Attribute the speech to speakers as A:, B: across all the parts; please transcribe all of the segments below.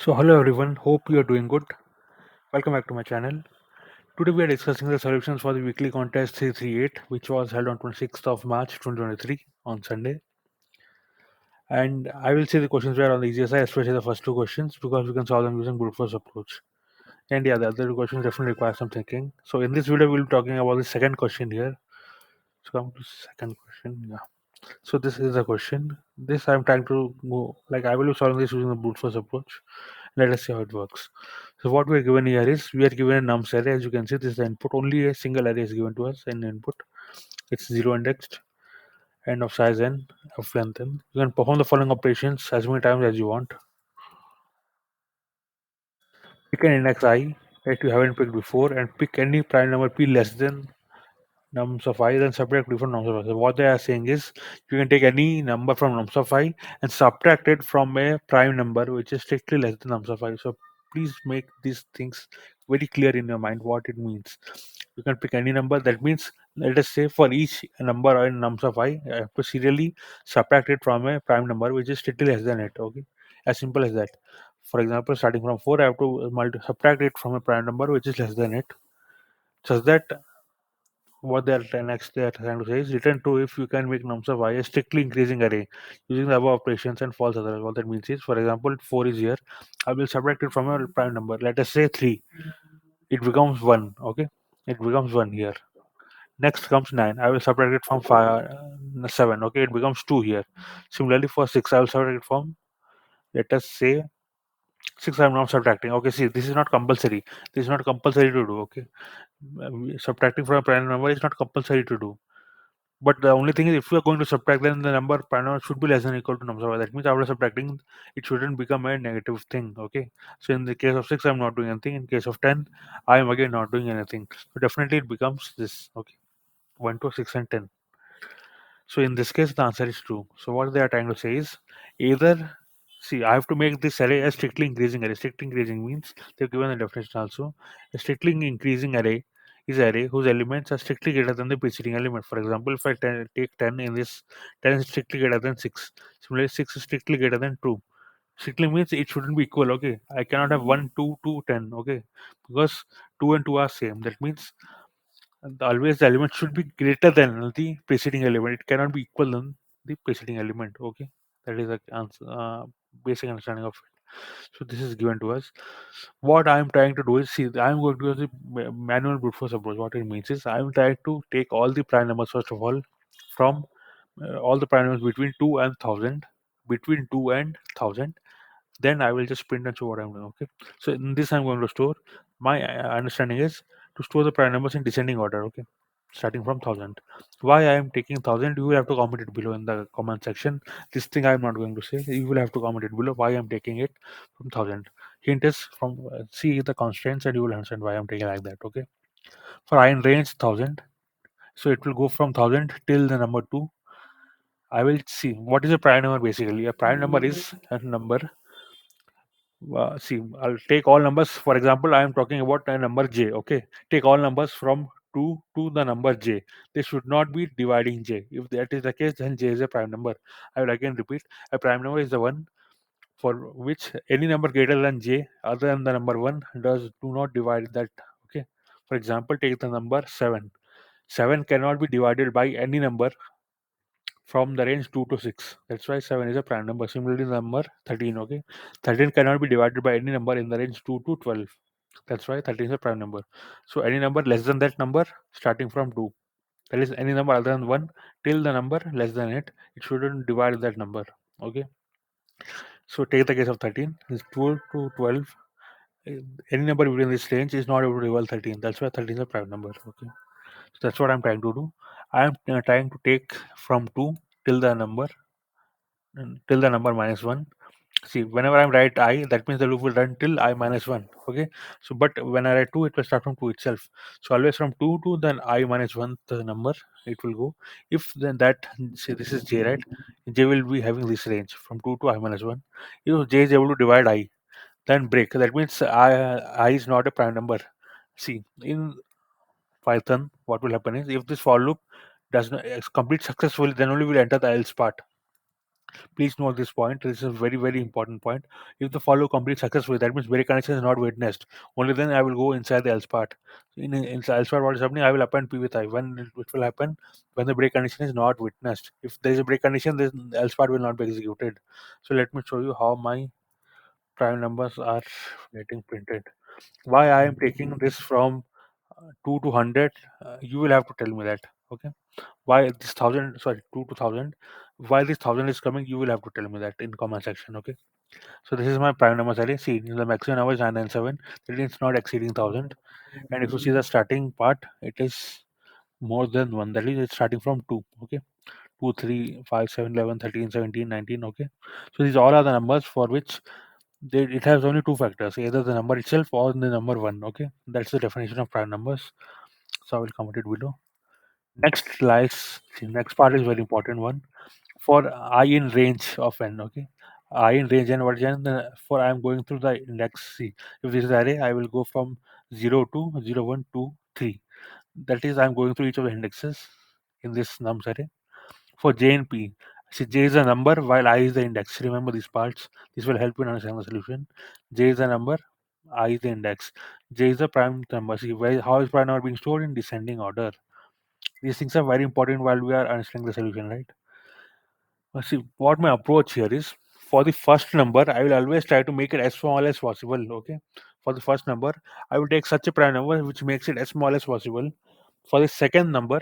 A: So hello everyone, hope you are doing good. Welcome back to my channel. Today we are discussing the solutions for the weekly contest 338 which was held on 26th of March 2023 on Sunday. And I will say the questions were on the easier side, especially the first two questions because we can solve them using brute force approach. And yeah, the other two questions definitely require some thinking. So in this video we'll be talking about the second question here. So come to second question. Yeah. So this is the question. This I'm trying to go like I will be solving this using the brute force approach. Let us see how it works. So what we are given here is we are given a nums array. As you can see, this is the input. Only a single array is given to us in input. It's zero indexed and of size n, of length n. You can perform the following operations as many times as you want. Pick an index I that you haven't picked before and pick any prime number p less than nums of I, then subtract different nums of I. So what they are saying is you can take any number from nums of I and subtract it from a prime number which is strictly less than nums of I. So please make these things very clear in your mind what it means. You can pick any number. That means let us say for each number in nums of I have to serially subtract it from a prime number which is strictly less than it. Okay, as simple as that. For example, starting from 4, I have to subtract it from a prime number which is less than it, such that what they are trying to say is return true if you can make nums of I a strictly increasing array using the above operations and false otherwise. What that means is, for example, 4 is here. I will subtract it from a prime number. Let us say 3. It becomes 1. Okay, it becomes 1 here. Next comes 9. I will subtract it from 7. Okay, it becomes 2 here. Similarly, for 6, I will subtract it from, let us say, 6. I'm not subtracting. Okay, see, this is not compulsory. This is not compulsory to do. Okay, subtracting from a prime number is not compulsory to do. But the only thing is, if you are going to subtract, then the number panel should be less than or equal to number. That means after subtracting, it shouldn't become a negative thing. Okay. So in the case of 6, I'm not doing anything. In case of 10, I am again not doing anything. So definitely it becomes this. Okay. 1 to 6 and 10. So in this case, the answer is true. So what they are trying to say is either see, I have to make this array a strictly increasing array. Strictly increasing means they've given the definition also. A strictly increasing array is an array whose elements are strictly greater than the preceding element. For example, if I take 10 in this, 10 is strictly greater than 6. Similarly, 6 is strictly greater than 2. Strictly means it shouldn't be equal. Okay, I cannot have 1, 2, 2, 10. Okay, because 2 and 2 are same. That means always the element should be greater than the preceding element. It cannot be equal than the preceding element. Okay, that is the answer, basic understanding of it. So this is given to us. What I am trying to do is see. I am going to use the manual brute force approach. What it means is I am trying to take all the prime numbers first of all from all the prime numbers between 2 and 1000, between 2 and 1000. Then I will just print and show what I'm doing. Okay. So in this I'm going to store. My understanding is to store the prime numbers in descending order. Okay. Starting from 1000. Why I am taking 1000? You will have to comment it below in the comment section. This thing I'm not going to say. You will have to comment it below why I'm taking it from 1000. Hint is from see the constraints and you will understand why I'm taking like that. Okay. For I in range 1000. So it will go from 1000 till the number 2. I will see what is a prime number basically. A prime number is a number. See, I'll take all numbers. For example, I am talking about a number j. Okay, take all numbers from 2 to the number j. They should not be dividing j. If that is the case, then j is a prime number. I will again repeat: a prime number is the one for which any number greater than j, other than the number one, do not divide that. Okay. For example, take the number 7. 7 cannot be divided by any number from the range 2 to 6. That's why 7 is a prime number. Similarly, the number 13, okay? 13 cannot be divided by any number in the range 2 to 12. That's why 13 is a prime number. So any number less than that number starting from 2. That is any number other than 1 till the number less than it shouldn't divide that number. Okay. So take the case of 13. It's 2 to 12. uh, Any number within this range is not able to divide 13. That's why 13 is a prime number. Okay. So that's what I'm trying to do. I'm trying to take from 2 till the number till the number minus 1. See, whenever I write I, that means the loop will run till I minus 1. Okay. So, but when I write 2, it will start from 2 itself. So, always from 2 to then I minus 1, the number, it will go. If then that, say this is j, right? J will be having this range from 2 to I minus 1. If j is able to divide I, then break. That means I is not a prime number. See, in Python, what will happen is if this for loop does not complete successfully, then only will enter the else part. Please note this point. This is a very, very important point. If the follow completes successfully, that means break condition is not witnessed. Only then I will go inside the else part. In the else part, what is happening? I will append p with I. When it will happen? When the break condition is not witnessed. If there is a break condition, then the else part will not be executed. So let me show you how my prime numbers are getting printed. Why I am taking this from 2 to 100? You will have to tell me that. Okay. Why this thousand? Sorry, 2 to 1000. Why this thousand is coming? You will have to tell me that in comment section. Okay. So this is my prime number array. See, the maximum number is 997. That means it's not exceeding 1000. And if you see the starting part, it is more than one. That is, it's starting from 2. Okay. 2, 3, 5, 7, 11, 13, 17, 19. Okay. So these all are the numbers for which it has only two factors, either the number itself or the number 1. Okay. That's the definition of prime numbers. So I will comment it below. Next lies, the next part is very important one. For I in range of n, okay, I in range n, what is n? For I am going through the index C. If this is array, I will go from 0 to 0, 1, 2, 3. That is, I am going through each of the indexes in this nums array. For j and p, see, j is a number while I is the index. Remember these parts. This will help you in understanding the solution. J is a number, I is the index. J is the prime number. See, how is prime number being stored? In descending order. These things are very important while we are understanding the solution, right? See, what my approach here is, for the first number, I will always try to make it as small as possible. Okay, for the first number, I will take such a prime number which makes it as small as possible. For the second number,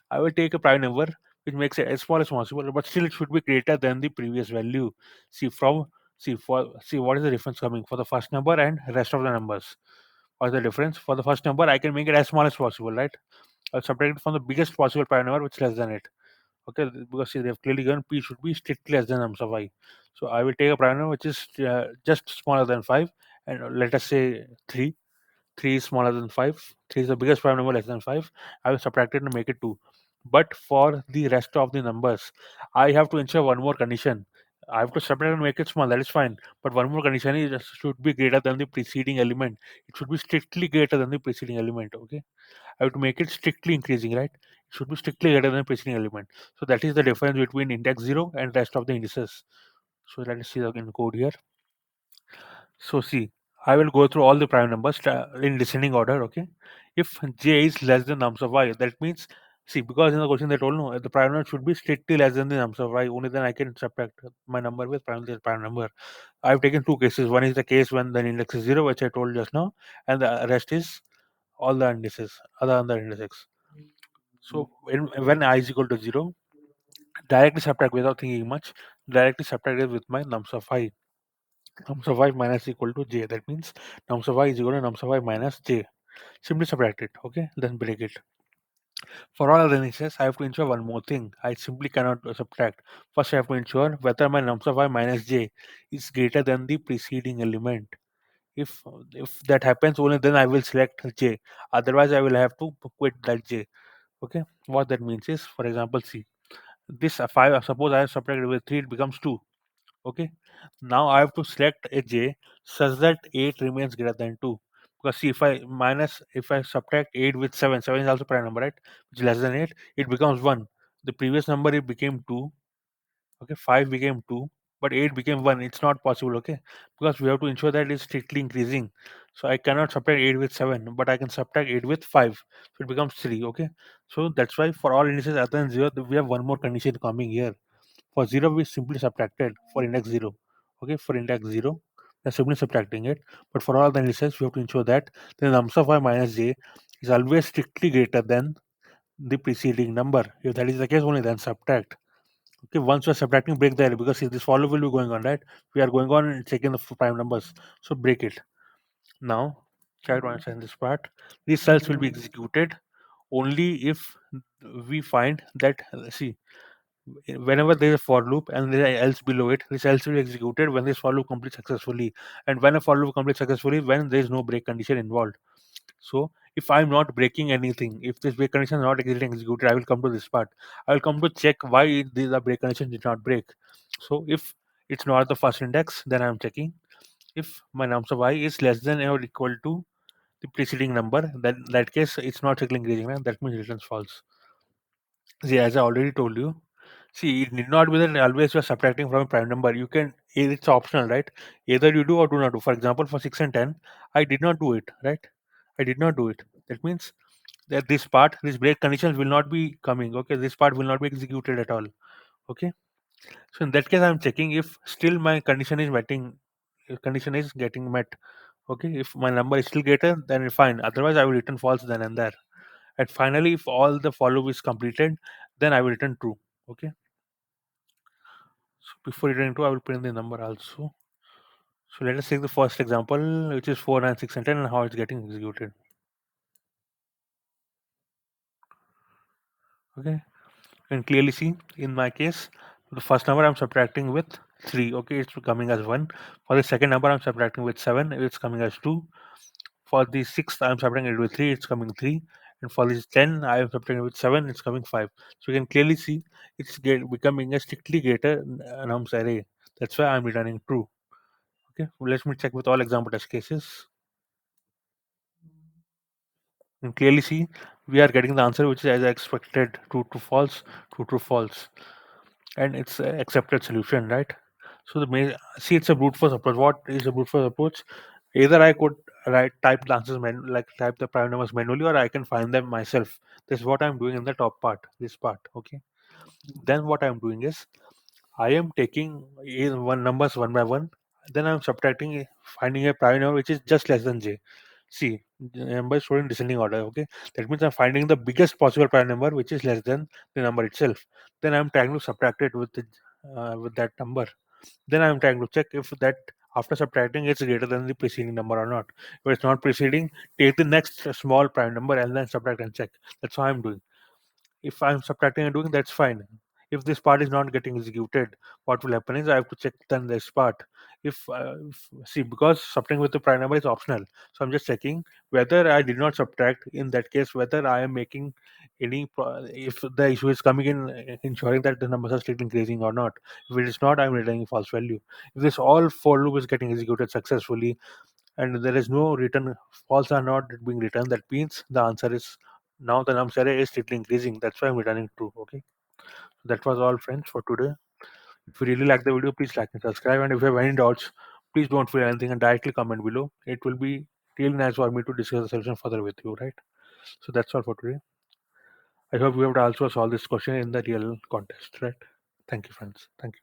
A: I will take a prime number which makes it as small as possible, but still it should be greater than the previous value. See, from see what is the difference coming for the first number and rest of the numbers. What's the difference? For the first number, I can make it as small as possible, right? I'll subtract it from the biggest possible prime number, which is less than it. Okay, because see, they've clearly given p should be strictly less than nums of I. So I will take a prime number which is just smaller than 5, and let us say 3. 3 is smaller than 5. 3 is the biggest prime number less than 5. I will subtract it and make it 2. But for the rest of the numbers, I have to ensure one more condition. I have to subtract and make it small. That is fine. But one more condition is it should be greater than the preceding element. It should be strictly greater than the preceding element. Okay, I have to make it strictly increasing, right? It should be strictly greater than the preceding element. So that is the difference between index 0 and rest of the indices. So let us see again code here. So see, I will go through all the prime numbers in descending order. Okay, if j is less than nums of y, that means, see, because in the question they told no, the prime number should be strictly less than the nums of y. Only then I can subtract my number with prime number. I've taken two cases. One is the case when the index is 0, which I told just now, and the rest is all the indices, other indices. So when I is equal to 0, directly subtract without thinking much, directly subtract it with my nums of I. Nums of I minus equal to j. That means nums of I is equal to nums of I minus j. Simply subtract it. Okay, then break it. For all other indices, I have to ensure one more thing. I simply cannot subtract. First, I have to ensure whether my nums of I minus j is greater than the preceding element. If that happens, only then I will select j. Otherwise, I will have to quit that j. Okay, what that means is, for example, see, this 5, suppose I have subtracted with 3, it becomes 2. Okay, now I have to select a j such that 8 remains greater than 2, because see, if I subtract 8 with 7, 7 is also prime number, right, which is less than 8, it becomes 1. The previous number, it became 2. Okay, 5 became 2, but 8 became 1. It's not possible. Okay, because we have to ensure that it's strictly increasing. So I cannot subtract 8 with 7, but I can subtract 8 with 5, so it becomes 3. Okay, so that's why for all indices other than 0, we have one more condition coming here. For 0, we simply subtracted for index 0. Okay, for index 0, we're simply subtracting it. But for all the indices, we have to ensure that the nums of I minus j is always strictly greater than the preceding number. If that is the case, only then subtract. Okay, once we're subtracting, break the array, because see, this follow will be going on, right? We are going on and checking the prime numbers. So break it. Now, try to understand this part. These cells will be executed only if we find that, see, whenever there is a for loop and there is else below it, this else will be executed when this for loop completes successfully. And when a for loop completes successfully, when there is no break condition involved. So if I'm not breaking anything, if this break condition is not getting executed, I will come to this part. I will come to check why the break condition did not break. So if it's not the first index, then I'm checking. If my nums of I is less than or equal to the preceding number, then in that case it's not cycling grading, and that means it returns false. See, as I already told you, See, it need not be that always you are subtracting from a prime number. You can, it's optional, right? Either you do or do not do. For example, for 6 and 10, I did not do it, right? I did not do it. That means that this part, this break conditions will not be coming. Okay, this part will not be executed at all. Okay. So in that case, I'm checking if still my condition is meeting, condition is getting met. Okay, if my number is still greater, then fine. Otherwise, I will return false then and there. And finally, if all the for loop is completed, then I will return true. Okay. So before returning true, I will print the number also. So let us take the first example, which is 4, 9, 6, and 10, and how it's getting executed. Okay. You can clearly see in my case, the first number I'm subtracting with 3. Okay, it's coming as 1. For the second number, I'm subtracting with 7. It's coming as 2. For the sixth, I'm subtracting it with 3. It's coming 3. And for this 10, I am subtracting with 7. It's coming 5. So you can clearly see it's becoming a strictly greater nums array. That's why I'm returning true. Okay. Let me check with all example test cases. You can clearly see we are getting the answer which is as expected, true to false, true to false, and it's a accepted solution, right? So the main, see, it's a brute force approach. What is a brute force approach? Either I could write type the answers like type the prime numbers manually, or I can find them myself. This is what I'm doing in the top part, this part. Okay. Then what I'm doing is I am taking one numbers one by one. Then I'm subtracting, finding a prime number which is just less than j. See, the number is stored in descending order. Okay, that means I'm finding the biggest possible prime number which is less than the number itself. Then I'm trying to subtract it with that number. Then I'm trying to check if that after subtracting it's greater than the preceding number or not. If it's not preceding, take the next small prime number and then subtract and check. That's how I'm doing. If I'm subtracting and doing, that's fine. If this part is not getting executed, what will happen is I have to check then this part. If see, because subtracting with the prime number is optional, so I'm just checking whether I did not subtract. In that case, whether I am making if the issue is coming in ensuring that the numbers are still increasing or not. If it is not, I'm returning false value. If this all for loop is getting executed successfully and there is no return, false are not being returned, that means the answer is now the nums array is strictly increasing. That's why I'm returning true. Okay. That was all, friends, for today. If you really like the video, please like and subscribe. And if you have any doubts, please don't feel anything and directly comment below. It will be really nice for me to discuss the solution further with you, right? So that's all for today. I hope you have also solved this question in the real contest, right? Thank you, friends. Thank you.